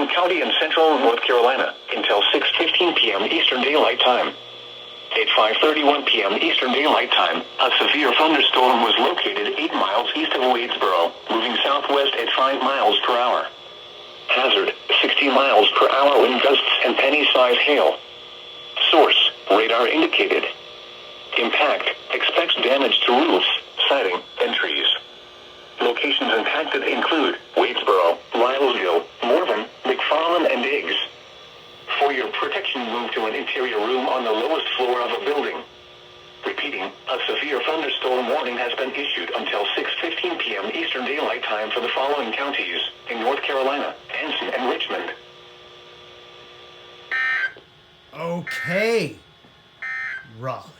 County in central North Carolina until 6:15 p.m. Eastern Daylight Time. At 5:31 p.m. Eastern Daylight Time, a severe thunderstorm was located 8 miles east of Wadesboro, moving southwest at 5 miles per hour. Hazard, 60 miles per hour wind gusts and penny-size hail. Source, radar indicated. Impact, expects damage to roofs, siding, and trees. Locations impacted include Wadesboro, Lylesville, Morven, McFarland, and Diggs. For your protection, move to an interior room on the lowest floor of a building. Repeating, a severe thunderstorm warning has been issued until 6:15 p.m. Eastern Daylight Time for the following counties in North Carolina: Anson and Richmond. Okay, Raleigh.